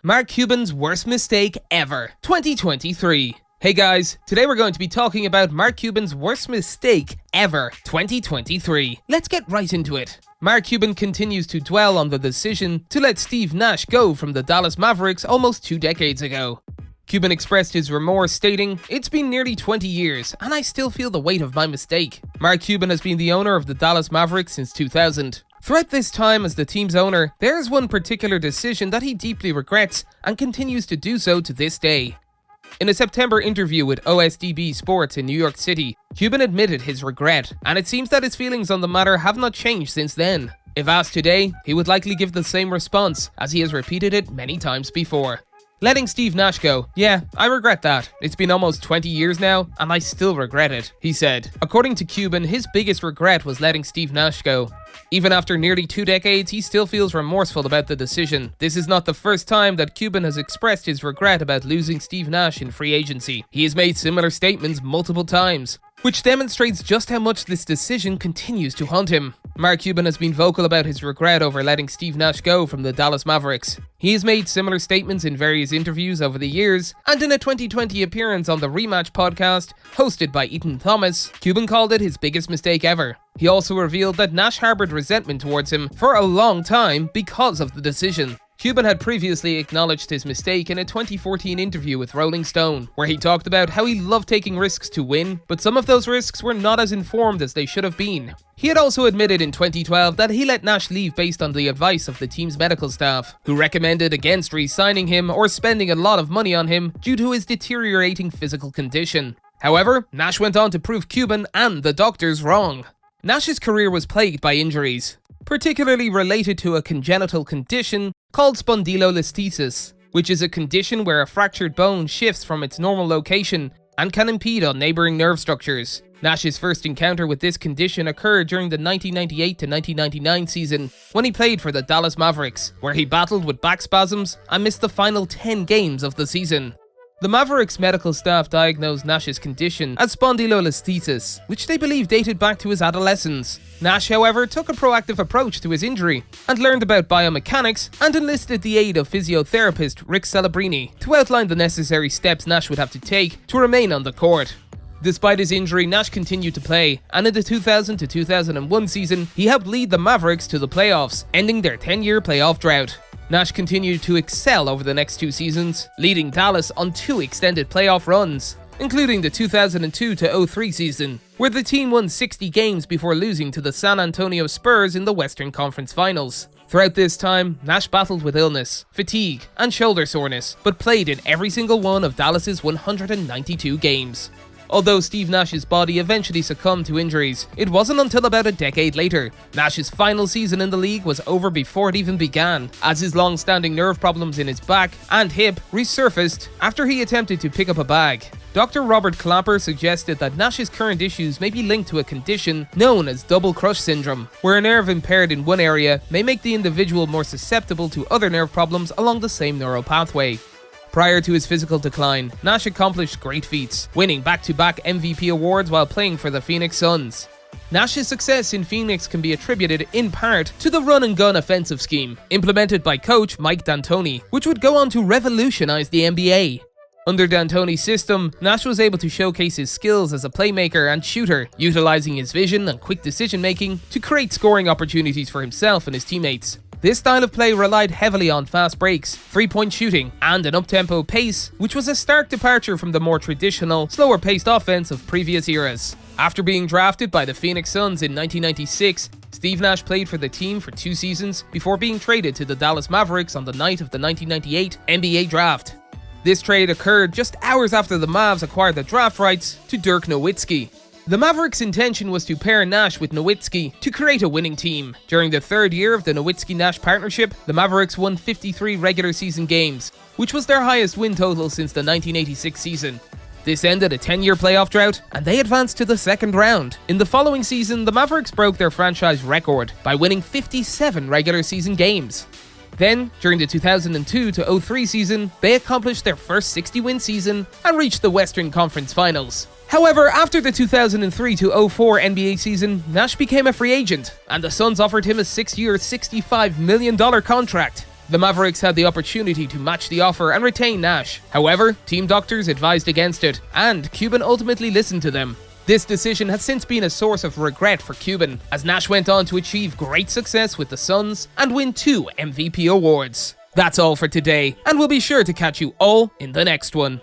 Mark Cuban's worst mistake ever, 2023. Hey guys, today we're going to be talking about Mark Cuban's worst mistake ever, 2023. Let's get right into it. Mark Cuban continues to dwell on the decision to let Steve Nash go from the Dallas Mavericks almost 2 decades ago. Cuban expressed his remorse, stating, "It's been nearly 20 years, and I still feel the weight of my mistake." Mark Cuban has been the owner of the Dallas Mavericks since 2000. Throughout this time as the team's owner, there is one particular decision that he deeply regrets and continues to do so to this day. In a September interview with OSDB Sports in New York City, Cuban admitted his regret, and it seems that his feelings on the matter have not changed since then. If asked today, he would likely give the same response, as he has repeated it many times before. Letting Steve Nash go, "Yeah, I regret that. It's been almost 20 years now, and I still regret it," he said. According to Cuban, his biggest regret was letting Steve Nash go. Even after nearly 2 decades, he still feels remorseful about the decision. This is not the first time that Cuban has expressed his regret about losing Steve Nash in free agency. He has made similar statements multiple times, which demonstrates just how much this decision continues to haunt him. Mark Cuban has been vocal about his regret over letting Steve Nash go from the Dallas Mavericks. He has made similar statements in various interviews over the years, and in a 2020 appearance on the Rematch podcast, hosted by Ethan Thomas, Cuban called it his biggest mistake ever. He also revealed that Nash harbored resentment towards him for a long time because of the decision. Cuban had previously acknowledged his mistake in a 2014 interview with Rolling Stone, where he talked about how he loved taking risks to win, but some of those risks were not as informed as they should have been. He had also admitted in 2012 that he let Nash leave based on the advice of the team's medical staff, who recommended against re-signing him or spending a lot of money on him due to his deteriorating physical condition. However, Nash went on to prove Cuban and the doctors wrong. Nash's career was plagued by injuries, particularly related to a congenital condition called spondylolisthesis, which is a condition where a fractured bone shifts from its normal location and can impede on neighboring nerve structures. Nash's first encounter with this condition occurred during the 1998 to 1999 season when he played for the Dallas Mavericks, where he battled with back spasms and missed the final 10 games of the season. The Mavericks medical staff diagnosed Nash's condition as spondylolisthesis, which they believe dated back to his adolescence. Nash, however, took a proactive approach to his injury and learned about biomechanics and enlisted the aid of physiotherapist Rick Celebrini to outline the necessary steps Nash would have to take to remain on the court. Despite his injury, Nash continued to play, and in the 2000 to 2001 season, he helped lead the Mavericks to the playoffs, ending their 10-year playoff drought. Nash continued to excel over the next 2 seasons, leading Dallas on 2 extended playoff runs, including the 2002 to 03 season, where the team won 60 games before losing to the San Antonio Spurs in the Western Conference Finals. Throughout this time, Nash battled with illness, fatigue, and shoulder soreness, but played in every single one of Dallas's 192 games. Although Steve Nash's body eventually succumbed to injuries, it wasn't until about a decade later. Nash's final season in the league was over before it even began, as his long-standing nerve problems in his back and hip resurfaced after he attempted to pick up a bag. Dr. Robert Clapper suggested that Nash's current issues may be linked to a condition known as double crush syndrome, where a nerve impaired in one area may make the individual more susceptible to other nerve problems along the same neural pathway. Prior to his physical decline, Nash accomplished great feats, winning back-to-back MVP awards while playing for the Phoenix Suns. Nash's success in Phoenix can be attributed in part to the run-and-gun offensive scheme implemented by coach Mike D'Antoni, which would go on to revolutionize the NBA. Under D'Antoni's system, Nash was able to showcase his skills as a playmaker and shooter, utilizing his vision and quick decision-making to create scoring opportunities for himself and his teammates. This style of play relied heavily on fast breaks, three-point shooting, and an up-tempo pace, which was a stark departure from the more traditional, slower-paced offense of previous eras. After being drafted by the Phoenix Suns in 1996, Steve Nash played for the team for 2 seasons before being traded to the Dallas Mavericks on the night of the 1998 NBA Draft. This trade occurred just hours after the Mavs acquired the draft rights to Dirk Nowitzki. The Mavericks' intention was to pair Nash with Nowitzki to create a winning team. During the 3rd year of the Nowitzki-Nash partnership, the Mavericks won 53 regular season games, which was their highest win total since the 1986 season. This ended a 10-year playoff drought, and they advanced to the 2nd round. In the following season, the Mavericks broke their franchise record by winning 57 regular season games. Then, during the 2002 to 03 season, they accomplished their first 60-win season and reached the Western Conference Finals. However, after the 2003 to 04 NBA season, Nash became a free agent, and the Suns offered him a 6-year, $65 million contract. The Mavericks had the opportunity to match the offer and retain Nash. However, team doctors advised against it, and Cuban ultimately listened to them. This decision has since been a source of regret for Cuban, as Nash went on to achieve great success with the Suns and win 2 MVP awards. That's all for today, and we'll be sure to catch you all in the next one.